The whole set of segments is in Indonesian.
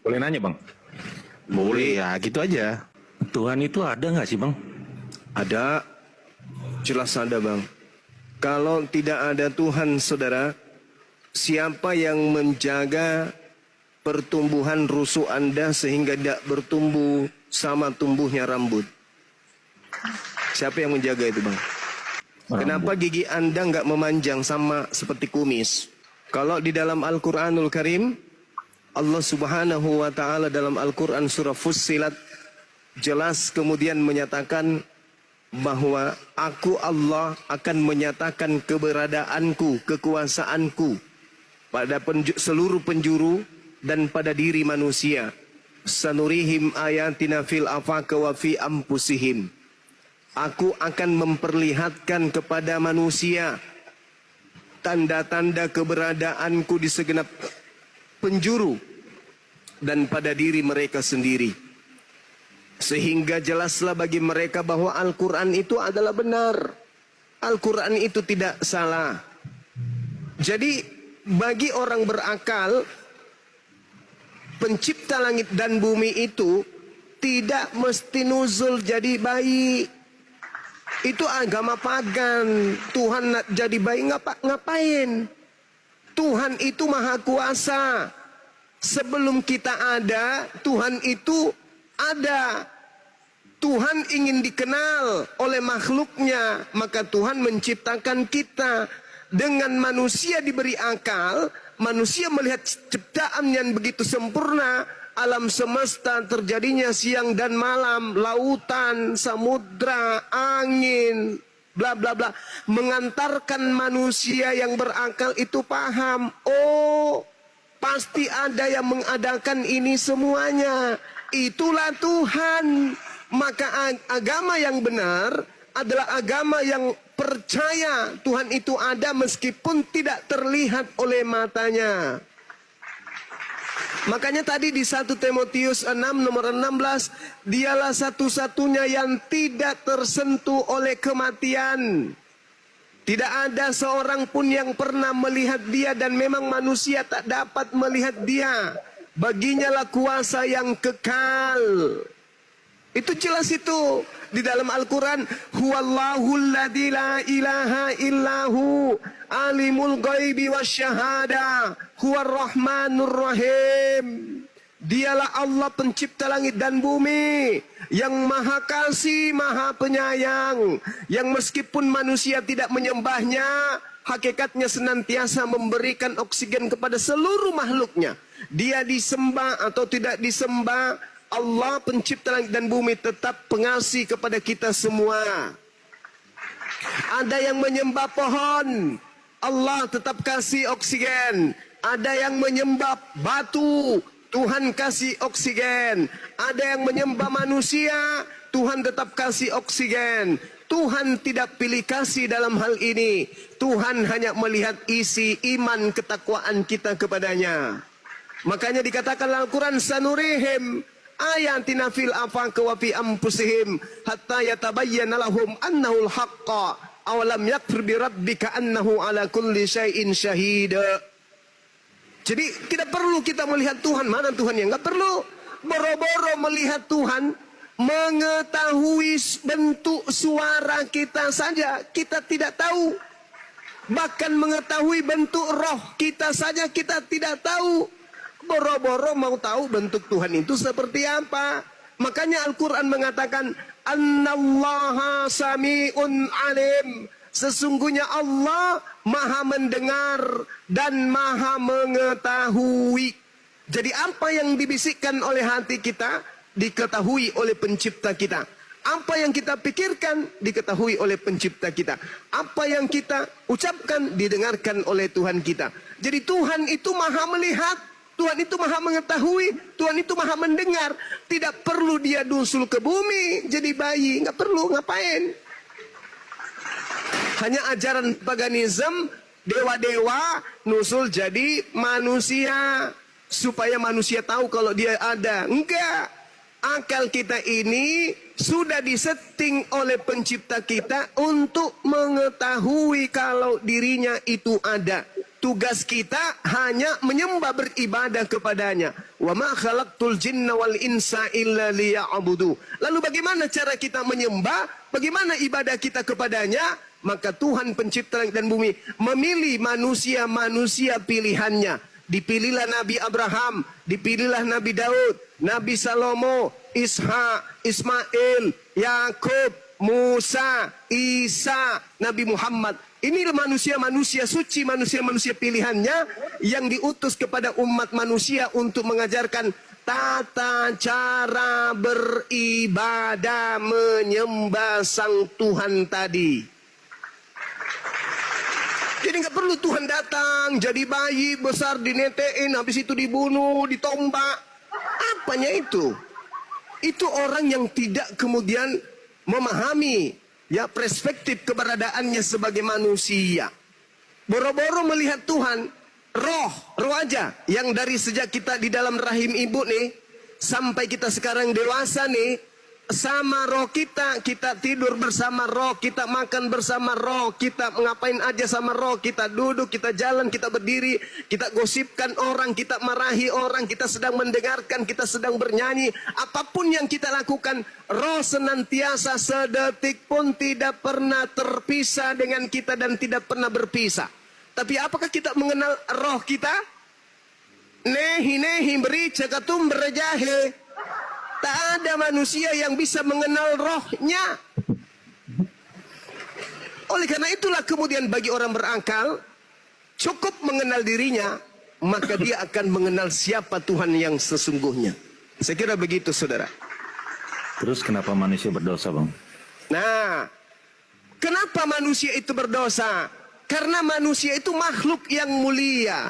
Boleh nanya bang? Boleh ya, gitu aja. Tuhan itu ada nggak sih bang? Ada, jelas ada bang. Kalau tidak ada Tuhan saudara, siapa yang menjaga pertumbuhan rusuk Anda sehingga tidak bertumbuh sama tumbuhnya rambut? Siapa yang menjaga itu bang? Kenapa gigi Anda nggak memanjang sama seperti kumis? Kalau di dalam Al-Quranul Karim, Allah Subhanahu wa Ta'ala dalam Al-Quran surah Fussilat jelas kemudian menyatakan bahwa aku Allah akan menyatakan keberadaanku, kekuasaanku pada seluruh penjuru dan pada diri manusia. Sanurihim ayatina fil afaq wa fi anfusihim. Aku akan memperlihatkan kepada manusia tanda-tanda keberadaanku di segenap penjuru dan pada diri mereka sendiri. Sehingga jelaslah bagi mereka bahwa Al-Quran itu adalah benar. Al-Quran itu tidak salah. Jadi bagi orang berakal, pencipta langit dan bumi itu tidak mesti nuzul jadi bayi. Itu agama pagan. Tuhan nak jadi bayi ngapain? Tuhan itu maha kuasa. Sebelum kita ada, Tuhan itu ada. Tuhan ingin dikenal oleh makhluknya, maka Tuhan menciptakan kita. Dengan manusia diberi akal, manusia melihat ciptaan yang begitu sempurna, alam semesta terjadinya siang dan malam, lautan, samudra, angin, bla bla bla, mengantarkan manusia yang berakal itu paham, oh pasti ada yang mengadakan ini semuanya. Itulah Tuhan. Maka agama yang benar adalah agama yang percaya Tuhan itu ada meskipun tidak terlihat oleh matanya. Makanya tadi di 1 Timotius 6 nomor 16, dialah satu-satunya yang tidak tersentuh oleh kematian. Tidak ada seorang pun yang pernah melihat dia dan memang manusia tak dapat melihat dia. Baginya lah kuasa yang kekal. Itu jelas itu di dalam Al-Quran. Huwallahul ladzi la ilaha illahu alimul ghaibi wasyahada huwar rahmanur rahim. Dialah Allah pencipta langit dan bumi, yang maha kasih, maha penyayang, yang meskipun manusia tidak menyembahnya, hakikatnya senantiasa memberikan oksigen kepada seluruh makhluknya. Dia disembah atau tidak disembah, Allah pencipta langit dan bumi tetap pengasih kepada kita semua. Ada yang menyembah pohon, Allah tetap kasih oksigen. Ada yang menyembah batu, Tuhan kasih oksigen. Ada yang menyembah manusia, Tuhan tetap kasih oksigen. Tuhan tidak pilih kasih dalam hal ini. Tuhan hanya melihat isi iman ketakwaan kita kepadanya. Makanya dikatakan Al-Quran, sanurihim ayatina fil afaq wa fi anfusihim hatta yatabayyana lahum annahul haqqa awalam yakfur bi rabbika annahu ala kulli syai'in syahid. Jadi tidak perlu kita melihat Tuhan. Mana Tuhan yang enggak perlu. Boro-boro melihat Tuhan, mengetahui bentuk suara kita saja kita tidak tahu. Bahkan mengetahui bentuk roh kita saja kita tidak tahu. Boro-boro mau tahu bentuk Tuhan itu seperti apa. Makanya Al-Quran mengatakan Annallaha sami'un alim. Sesungguhnya Allah maha mendengar dan maha mengetahui. Jadi apa yang dibisikkan oleh hati kita diketahui oleh pencipta kita. Apa yang kita pikirkan diketahui oleh pencipta kita. Apa yang kita ucapkan didengarkan oleh Tuhan kita. Jadi Tuhan itu maha melihat, Tuhan itu maha mengetahui, Tuhan itu maha mendengar. Tidak perlu dia dusul ke bumi jadi bayi, nggak perlu, ngapain? Hanya ajaran paganisme, dewa-dewa nusul jadi manusia supaya manusia tahu kalau dia ada. Enggak. Akal kita ini sudah disetting oleh pencipta kita untuk mengetahui kalau dirinya itu ada. tugas kita hanya menyembah, beribadah kepadanya. Wa ma khalaqtul jinna wal insa illa liya'budu. Lalu bagaimana cara kita menyembah? Bagaimana ibadah kita kepadanya? Maka Tuhan pencipta langit dan bumi memilih manusia-manusia pilihannya. Dipilihlah Nabi Abraham, dipilihlah Nabi Daud, Nabi Salomo, Ishak, Ismail, Yakub, Musa, Isa, Nabi Muhammad. Ini manusia-manusia suci, manusia-manusia pilihannya yang diutus kepada umat manusia untuk mengajarkan tata cara beribadah menyembah Sang Tuhan tadi. Jadi nggak perlu Tuhan datang jadi bayi besar dinetein, habis itu dibunuh, ditombak. Apanya itu? Itu orang yang tidak kemudian memahami ya perspektif keberadaannya sebagai manusia. Boro-boro melihat Tuhan, roh aja yang dari sejak kita di dalam rahim ibu nih sampai kita sekarang dewasa nih, sama roh kita tidur bersama roh, kita makan bersama roh, kita ngapain aja sama roh, kita duduk, kita jalan, kita berdiri, kita gosipkan orang, kita marahi orang, kita sedang mendengarkan, kita sedang bernyanyi, apapun yang kita lakukan, roh senantiasa sedetik pun tidak pernah terpisah dengan kita dan tidak pernah berpisah. Tapi apakah kita mengenal roh kita? Nehi beri cakatum berjahe. Tak ada manusia yang bisa mengenal rohnya. Oleh karena itulah kemudian bagi orang berakal, cukup mengenal dirinya, maka dia akan mengenal siapa Tuhan yang sesungguhnya. Saya kira begitu, saudara. Terus kenapa manusia berdosa, Bang? Nah, kenapa manusia itu berdosa? Karena manusia itu makhluk yang mulia.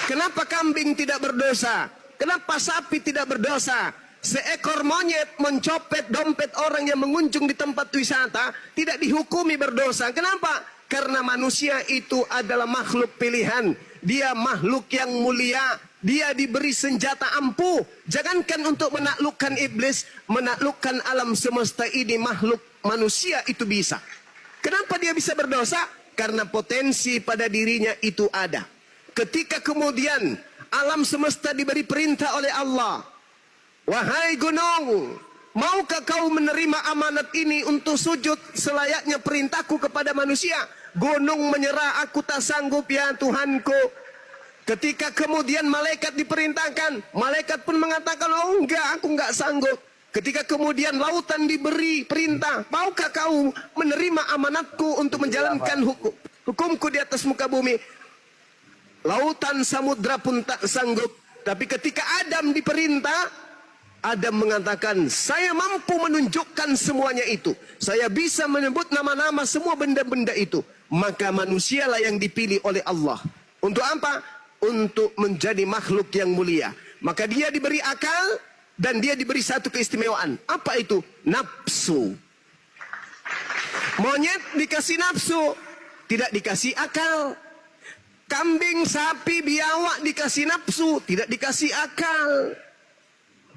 Kenapa kambing tidak berdosa? Kenapa sapi tidak berdosa? Seekor monyet mencopet dompet orang yang mengunjung di tempat wisata tidak dihukumi berdosa. Kenapa? Karena manusia itu adalah makhluk pilihan. Dia makhluk yang mulia. Dia diberi senjata ampuh. Jangankan untuk menaklukkan iblis, menaklukkan alam semesta ini, makhluk manusia itu bisa. Kenapa dia bisa berdosa? Karena potensi pada dirinya itu ada. Ketika kemudian alam semesta diberi perintah oleh Allah. Wahai gunung, maukah kau menerima amanat ini untuk sujud selayaknya perintahku kepada manusia? Gunung menyerah, aku tak sanggup ya Tuhanku. Ketika kemudian malaikat diperintahkan, malaikat pun mengatakan, oh enggak, aku enggak sanggup. Ketika kemudian lautan diberi perintah, maukah kau menerima amanatku untuk menjalankan hukumku di atas muka bumi? Lautan samudra pun tak sanggup. Tapi ketika Adam diperintah, Adam mengatakan, saya mampu menunjukkan semuanya itu. Saya bisa menyebut nama-nama semua benda-benda itu. Maka manusialah yang dipilih oleh Allah. Untuk apa? Untuk menjadi makhluk yang mulia. Maka dia diberi akal dan dia diberi satu keistimewaan. Apa itu? Nafsu. Monyet dikasih nafsu, tidak dikasih akal. Kambing, sapi, biawak dikasih nafsu, tidak dikasih akal.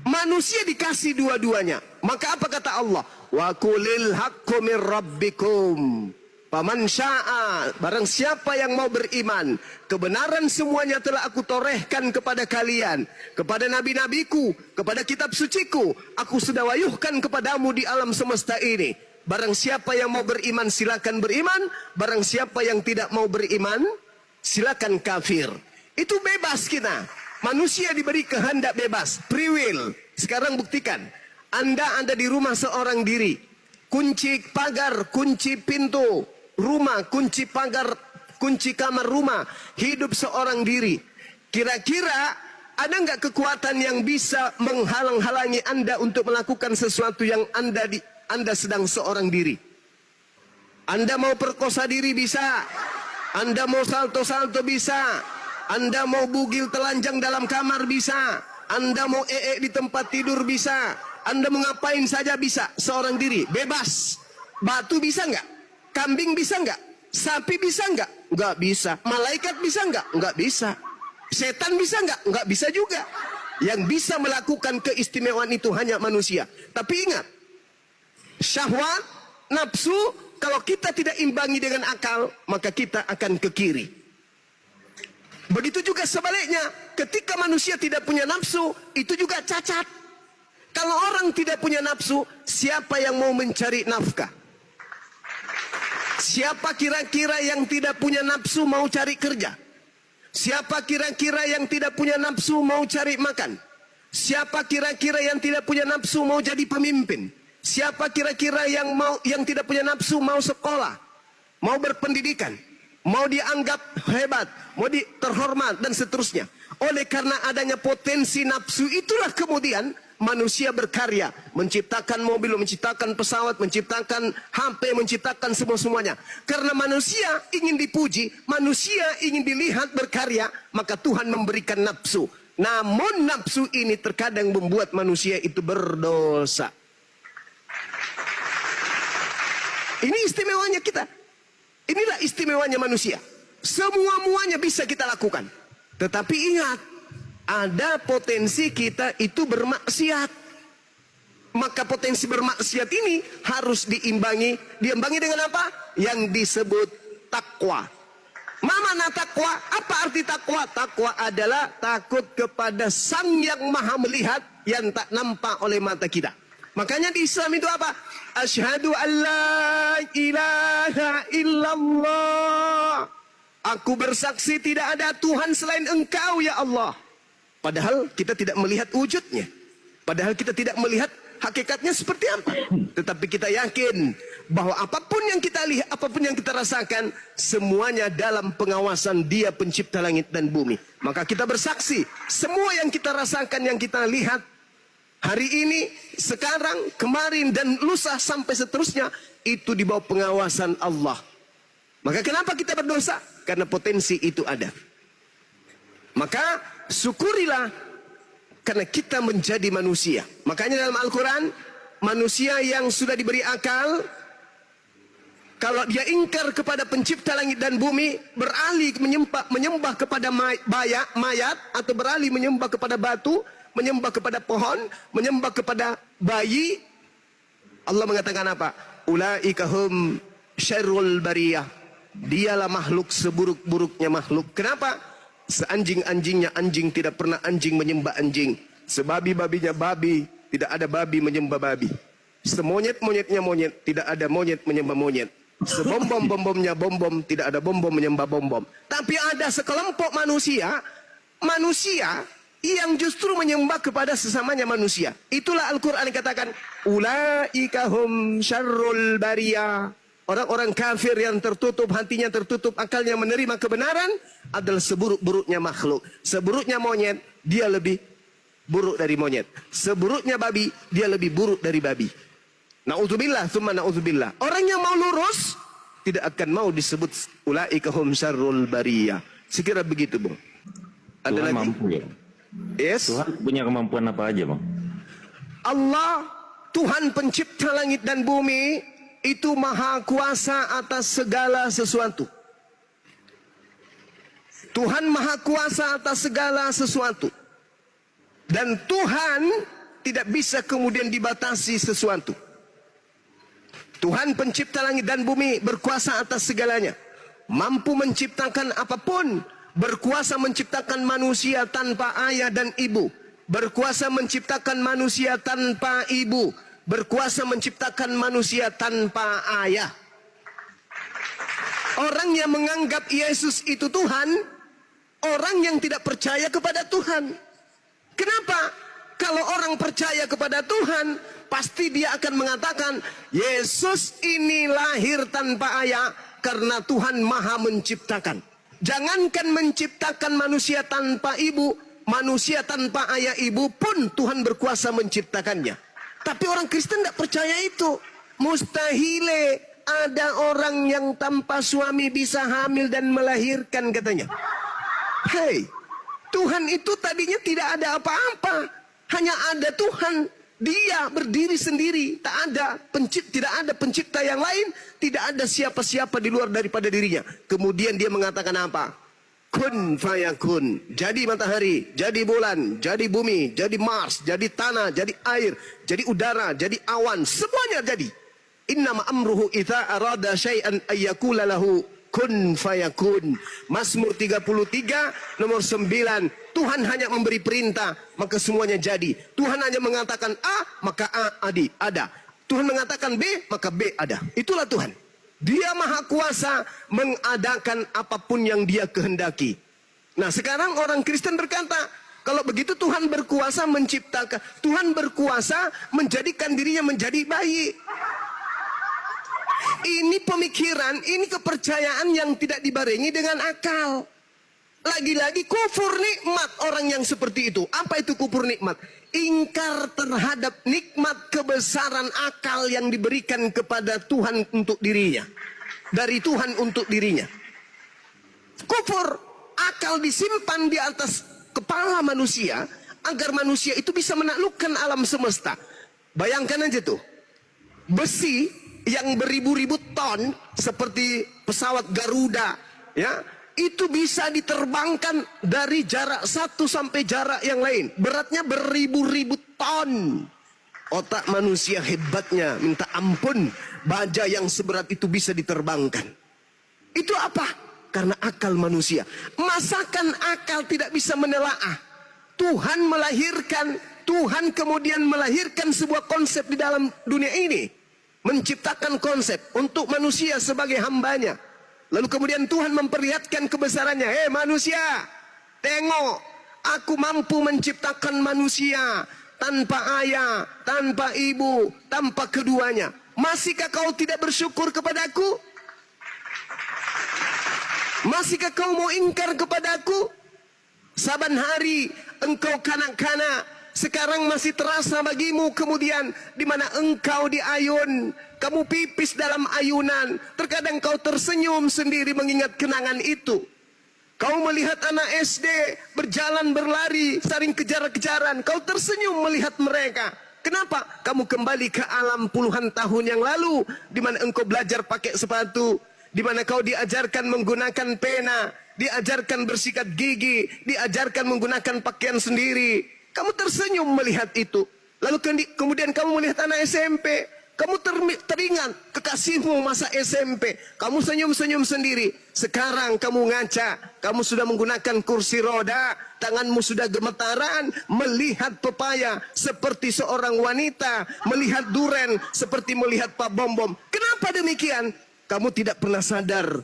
Manusia dikasih dua-duanya. Maka apa kata Allah? Wa qulil haqqu mir rabbikum. Faman syaa, barang siapa yang mau beriman, kebenaran semuanya telah aku torehkan kepada kalian, kepada nabi-nabiku, kepada kitab suciku. Aku sudah wayuhkan kepadamu di alam semesta ini. Barang siapa yang mau beriman silakan beriman, barang siapa yang tidak mau beriman silakan kafir. Itu bebas kita. Manusia diberi kehendak bebas, free will. Sekarang buktikan. Anda ada di rumah seorang diri. Kunci pagar, kunci pintu rumah, kunci pagar, kunci kamar rumah. Hidup seorang diri. Kira-kira ada nggak kekuatan yang bisa menghalang-halangi Anda untuk melakukan sesuatu yang Anda sedang seorang diri? Anda mau perkosa diri bisa. Anda mau salto-salto bisa. Anda mau bugil telanjang dalam kamar bisa. Anda mau di tempat tidur bisa. Anda mau ngapain saja bisa. Seorang diri, bebas. Batu bisa nggak? Kambing bisa nggak? Sapi bisa nggak? Nggak bisa. Malaikat bisa nggak? Nggak bisa. Setan bisa nggak? Nggak bisa juga. Yang bisa melakukan keistimewaan itu hanya manusia. Tapi ingat, syahwat, nafsu kalau kita tidak imbangi dengan akal, maka kita akan ke kiri. Begitu juga sebaliknya, ketika manusia tidak punya nafsu, itu juga cacat. Kalau orang tidak punya nafsu, siapa yang mau mencari nafkah? Siapa kira-kira yang tidak punya nafsu mau cari kerja? Siapa kira-kira yang tidak punya nafsu mau cari makan? Siapa kira-kira yang tidak punya nafsu mau jadi pemimpin? Siapa kira-kira yang tidak punya nafsu mau sekolah, mau berpendidikan, mau dianggap hebat, mau terhormat dan seterusnya. Oleh karena adanya potensi nafsu itulah kemudian manusia berkarya, menciptakan mobil, menciptakan pesawat, menciptakan HP, menciptakan semua-semuanya. Karena manusia ingin dipuji, manusia ingin dilihat berkarya, maka Tuhan memberikan nafsu. Namun nafsu ini terkadang membuat manusia itu berdosa. Ini istimewanya kita. Inilah istimewanya manusia. Semua-muanya bisa kita lakukan. Tetapi ingat, ada potensi kita itu bermaksiat. Maka potensi bermaksiat ini harus diimbangi. Diimbangi dengan apa? Yang disebut takwa. Mana takwa? Apa arti takwa? Takwa adalah takut kepada Sang Yang Maha Melihat yang tak nampak oleh mata kita. Makanya di Islam itu apa? Asyhadu an la ilaha illallah. Aku bersaksi tidak ada Tuhan selain Engkau ya Allah. Padahal kita tidak melihat wujudnya. Padahal kita tidak melihat hakikatnya seperti apa. Tetapi kita yakin bahwa apapun yang kita lihat, apapun yang kita rasakan, semuanya dalam pengawasan Dia pencipta langit dan bumi. Maka kita bersaksi, semua yang kita rasakan, yang kita lihat, hari ini, sekarang, kemarin, dan lusa sampai seterusnya, itu di bawah pengawasan Allah. Maka kenapa kita berdosa? Karena potensi itu ada. Maka syukurilah karena kita menjadi manusia. Makanya dalam Al-Quran, manusia yang sudah diberi akal, kalau dia ingkar kepada pencipta langit dan bumi, beralih menyembah kepada mayat, atau beralih menyembah kepada batu, menyembah kepada pohon, menyembah kepada bayi, Allah mengatakan apa? Ulaika hum syarrul bariyah. Dialah makhluk seburuk-buruknya makhluk. Kenapa? Seanjing-anjingnya anjing tidak pernah anjing menyembah anjing. Sebabi-babinya babi tidak ada babi menyembah babi. Semonyet-monyetnya monyet tidak ada monyet menyembah monyet. Sebom-bom-bom-bomnya bom-bom tidak ada bom-bom menyembah bom-bom. Tapi ada sekelompok manusia yang justru menyembah kepada sesamanya manusia. Itulah Al-Quran katakan, ulaika hum syarrul bariyah. Orang-orang kafir yang tertutup hatinya, tertutup akalnya menerima kebenaran adalah seburuk-buruknya makhluk. Seburuknya monyet, dia lebih buruk dari monyet. Seburuknya babi, dia lebih buruk dari babi. Na'udzubillah, thumma na'udzubillah. Orang yang mau lurus tidak akan mau disebut ulaika hum syarrul bariyah. Sekira begitu, Bung. Ada Tuhan lagi? mampu ya? Yes. Tuhan punya kemampuan apa aja, Bang? Allah, Tuhan pencipta langit dan bumi, itu maha kuasa atas segala sesuatu. Tuhan maha kuasa atas segala sesuatu. Dan Tuhan tidak bisa kemudian dibatasi sesuatu. Tuhan pencipta langit dan bumi berkuasa atas segalanya. Mampu menciptakan apapun. Berkuasa menciptakan manusia tanpa ayah dan ibu. Berkuasa menciptakan manusia tanpa ibu. Berkuasa menciptakan manusia tanpa ayah. Orang yang menganggap Yesus itu Tuhan, orang yang tidak percaya kepada Tuhan. Kenapa? Kalau orang percaya kepada Tuhan, pasti dia akan mengatakan, Yesus ini lahir tanpa ayah karena Tuhan maha menciptakan. Jangankan menciptakan manusia tanpa ibu, manusia tanpa ayah ibu pun Tuhan berkuasa menciptakannya. Tapi orang Kristen tidak percaya itu. Mustahile ada orang yang tanpa suami bisa hamil dan melahirkan katanya. Hei, Tuhan itu tadinya tidak ada apa-apa. Hanya ada Tuhan. Dia berdiri sendiri. Tidak ada pencipta yang lain. Tidak ada siapa-siapa di luar daripada dirinya. Kemudian dia mengatakan apa? Kun fayakun. Jadi matahari, jadi bulan, jadi bumi, jadi Mars, jadi tanah, jadi air, jadi udara, jadi awan. Semuanya jadi. Innama amruhu idza arada syai'an ayyakula lahu kun fayakun. Mazmur 33 nomor 9. Tuhan hanya memberi perintah, maka semuanya jadi. Tuhan hanya mengatakan A, maka A ada. Tuhan mengatakan B, maka B ada. Itulah Tuhan. Dia maha kuasa mengadakan apapun yang dia kehendaki. Nah, sekarang orang Kristen berkata, kalau begitu Tuhan berkuasa menciptakan, Tuhan berkuasa menjadikan dirinya menjadi bayi. Ini pemikiran, ini kepercayaan yang tidak dibarengi dengan akal. Lagi-lagi kufur nikmat orang yang seperti itu. Apa itu kufur nikmat? Ingkar terhadap nikmat kebesaran akal yang diberikan kepada Tuhan untuk dirinya. Dari Tuhan untuk dirinya. Kufur, akal disimpan di atas kepala manusia agar manusia itu bisa menaklukkan alam semesta. Bayangkan aja tuh. Besi yang beribu-ribu ton seperti pesawat Garuda, ya, itu bisa diterbangkan dari jarak satu sampai jarak yang lain. Beratnya beribu-ribu ton. Otak manusia hebatnya minta ampun. Baja yang seberat itu bisa diterbangkan. Itu apa? Karena akal manusia. Masakan akal tidak bisa menelaah? Tuhan melahirkan, Tuhan kemudian melahirkan sebuah konsep di dalam dunia ini. Menciptakan konsep untuk manusia sebagai hambanya. Lalu kemudian Tuhan memperlihatkan kebesarannya. Hei manusia, tengok, aku mampu menciptakan manusia tanpa ayah, tanpa ibu, tanpa keduanya. Masihkah kau tidak bersyukur kepadaku? Masihkah kau mau ingkar kepadaku? Saban hari engkau kanak-kanak, sekarang masih terasa bagimu kemudian di mana engkau diayun, kamu pipis dalam ayunan, terkadang kau tersenyum sendiri mengingat kenangan itu. Kau melihat anak SD berjalan berlari, saling kejar-kejaran, kau tersenyum melihat mereka. Kenapa? Kamu kembali ke alam puluhan tahun yang lalu, di mana engkau belajar pakai sepatu, di mana kau diajarkan menggunakan pena, diajarkan bersikat gigi, diajarkan menggunakan pakaian sendiri. Kamu tersenyum melihat itu. Lalu kemudian kamu melihat anak SMP. Kamu teringat kekasihmu masa SMP. Kamu senyum-senyum sendiri. Sekarang kamu ngaca. Kamu sudah menggunakan kursi roda. Tanganmu sudah gemetaran. Melihat pepaya seperti seorang wanita. Melihat duren seperti melihat Pak Bom-Bom. Kenapa demikian? Kamu tidak pernah sadar.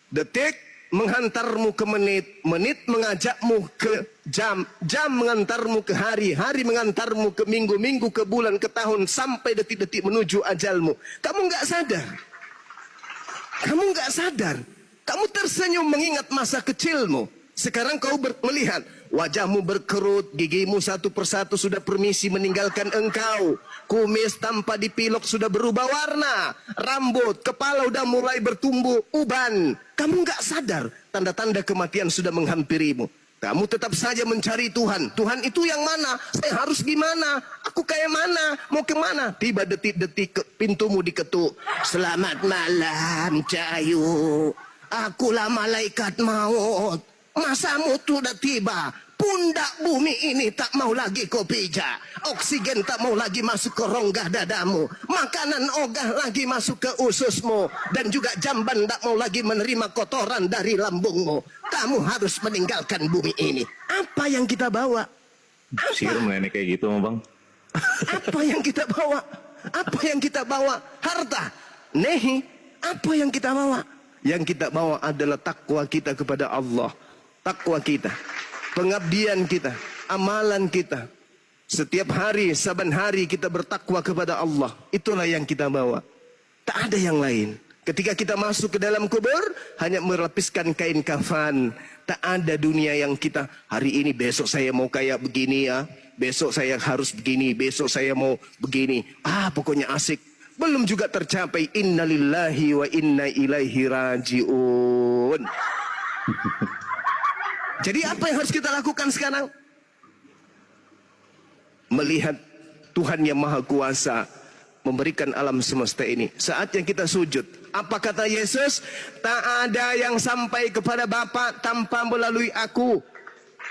Detik menghantarmu ke menit, menit mengajakmu ke jam, jam mengantarmu ke hari, hari mengantarmu ke minggu, minggu ke bulan, ke tahun, sampai detik-detik menuju ajalmu. Kamu nggak sadar. Kamu nggak sadar. Kamu tersenyum mengingat masa kecilmu. Sekarang kau melihat wajahmu berkerut, gigimu satu persatu sudah permisi meninggalkan engkau. Kumis tanpa dipilok sudah berubah warna. Rambut, kepala udah mulai bertumbuh uban. Kamu nggak sadar tanda-tanda kematian sudah menghampirimu. Kamu tetap saja mencari Tuhan. Tuhan itu yang mana? Saya harus gimana? Aku kayak mana? Mau kemana? Tiba detik-detik pintumu diketuk. Selamat malam, Cahayu. Akulah malaikat maut. Masamu sudah tiba. Pundak bumi ini tak mau lagi kau pijak. Oksigen tak mau lagi masuk ke rongga dadamu. Makanan ogah lagi masuk ke ususmu. Dan juga jamban tak mau lagi menerima kotoran dari lambungmu. Kamu harus meninggalkan bumi ini. Apa yang kita bawa? Sihir menenek kayak gitu, Bang. Apa yang kita bawa? Apa yang kita bawa? Harta. Nehi. Apa yang kita bawa? Yang kita bawa adalah takwa kita kepada Allah. Takwa kita. Pengabdian kita, amalan kita. Setiap hari, saban hari kita bertakwa kepada Allah. Itulah yang kita bawa. Tak ada yang lain. Ketika kita masuk ke dalam kubur, hanya melapiskan kain kafan. Tak ada dunia yang kita, hari ini, besok saya mau kayak begini ya. Besok saya harus begini, besok saya mau begini. Pokoknya asik. Belum juga tercapai. Innalillahi wa inna ilaihi raji'un. Jadi apa yang harus kita lakukan sekarang? Melihat Tuhan yang Maha Kuasa memberikan alam semesta ini. Saatnya kita sujud. Apa kata Yesus? Tak ada yang sampai kepada Bapa tanpa melalui aku.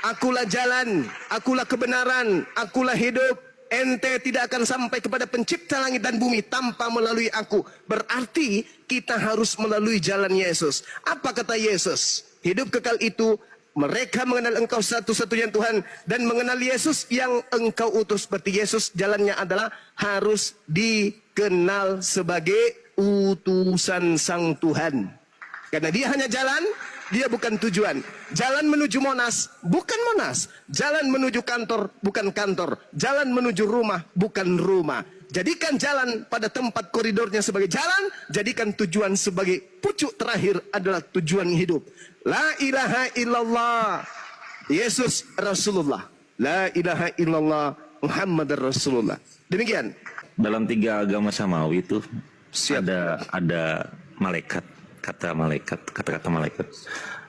Akulah jalan, akulah kebenaran, akulah hidup. Ente tidak akan sampai kepada pencipta langit dan bumi tanpa melalui aku. Berarti kita harus melalui jalan Yesus. Apa kata Yesus? Hidup kekal itu mereka mengenal engkau satu-satunya Tuhan dan mengenal Yesus yang engkau utus. Berarti Yesus jalannya adalah harus dikenal sebagai utusan sang Tuhan. Karena dia hanya jalan, dia bukan tujuan. Jalan menuju Monas, bukan Monas. Jalan menuju kantor, bukan kantor. Jalan menuju rumah, bukan rumah. Jadikan jalan pada tempat koridornya sebagai jalan. Jadikan tujuan sebagai pucuk terakhir adalah tujuan hidup. La ilaha illallah. Yesus Rasulullah. La ilaha illallah Muhammad Rasulullah. Demikian. Dalam 3 agama samawi itu Siap. ada malaikat, kata-kata malaikat.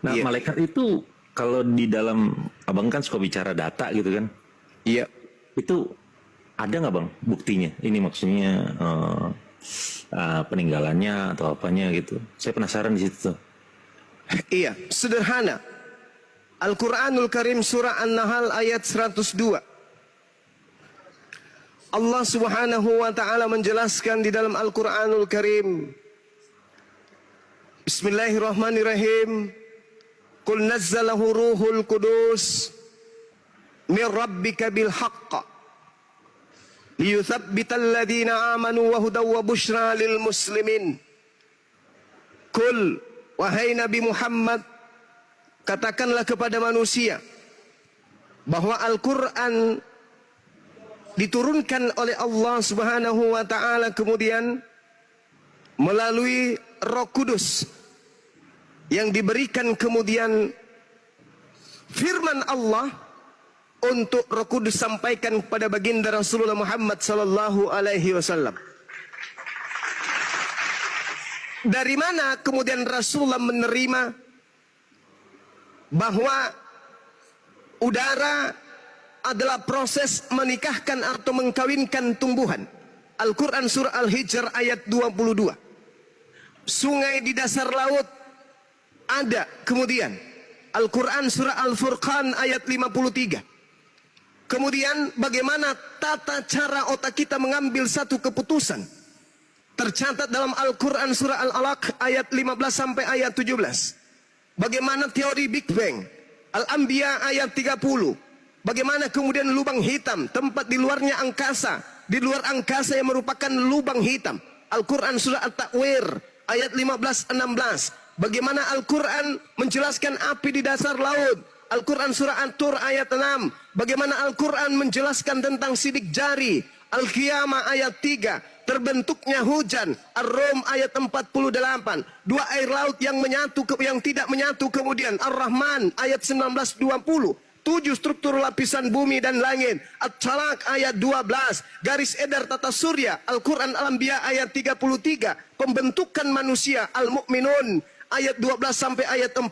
Nah, Iya. malaikat itu kalau di dalam, abang kan suka bicara data gitu kan? Iya. Itu ada nggak bang buktinya? Ini maksudnya peninggalannya atau apanya gitu? Saya penasaran di situ tuh. Iya, sederhana. Al-Quranul Karim surah An-Nahl ayat 102. Allah subhanahu wa ta'ala menjelaskan di dalam Al-Quranul Karim. Bismillahirrahmanirrahim. Qul nazzalahu ruhul kudus min rabbika bil haqqa liyuthabbital ladhina amanu wa hudaw wa bushra lil muslimin. Qul, wahai Nabi Muhammad, katakanlah kepada manusia bahwa Al-Quran diturunkan oleh Allah subhanahu wa ta'ala kemudian melalui Roh Kudus yang diberikan kemudian firman Allah untuk Roh Kudus sampaikan kepada baginda Rasulullah Muhammad sallallahu alaihi wasallam. Dari mana kemudian Rasulullah menerima bahwa udara adalah proses menikahkan atau mengkawinkan tumbuhan? Al-Quran surah Al-Hijr ayat 22. Sungai di dasar laut ada kemudian. Al-Quran surah Al-Furqan ayat 53. Kemudian bagaimana tata cara otak kita mengambil satu keputusan? Tercatat dalam Al-Quran surah Al-Alaq ayat 15 sampai ayat 17. Bagaimana teori Big Bang? Al-Anbiya ayat 30. Bagaimana kemudian lubang hitam, tempat di luarnya angkasa, di luar angkasa yang merupakan lubang hitam. Al-Quran surah At-Takwir ayat 15-16. Bagaimana Al-Quran menjelaskan api di dasar laut. Al-Quran surah At-Tur ayat 6. Bagaimana Al-Quran menjelaskan tentang sidik jari. Al-Qiyamah ayat 3. Terbentuknya hujan. Ar-Rum ayat 48. 2 air laut yang menyatu, yang tidak menyatu kemudian. Ar-Rahman ayat 19-20. 7 struktur lapisan bumi dan langit. At-Talaq ayat 12. Garis edar tata surya. Al-Quran Al-Anbiya ayat 33. Pembentukan manusia. Al-Mu'minun ayat 12 sampai ayat 14.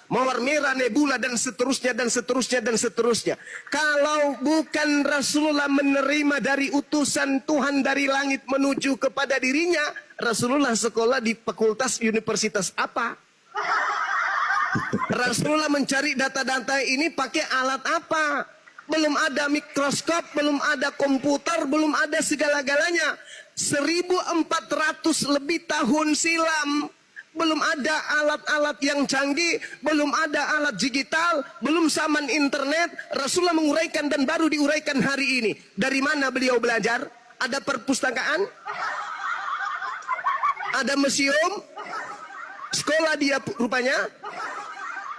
Mawar merah, nebula dan seterusnya dan seterusnya dan seterusnya. Kalau bukan Rasulullah menerima dari utusan Tuhan dari langit menuju kepada dirinya, Rasulullah sekolah di fakultas universitas apa? Rasulullah mencari data-data ini pakai alat apa? Belum ada mikroskop, belum ada komputer, belum ada segala-galanya. 1400 lebih tahun silam. Belum ada alat-alat yang canggih, belum ada alat digital, belum zaman internet. Rasulullah menguraikan dan baru diuraikan hari ini. Dari mana beliau belajar? Ada perpustakaan? Ada museum? Sekolah dia rupanya?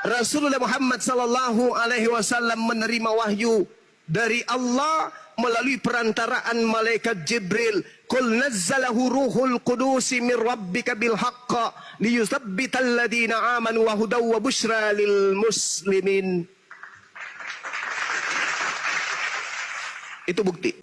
Rasulullah Muhammad sallallahu alaihi wasallam menerima wahyu dari Allah melalui perantaraan malaikat Jibril. Qul nazzalahu ruhul qudusi min rabbika bil haqqa liyuthabbital ladina amanu wa hudaw wa bushra lil muslimin. Itu bukti.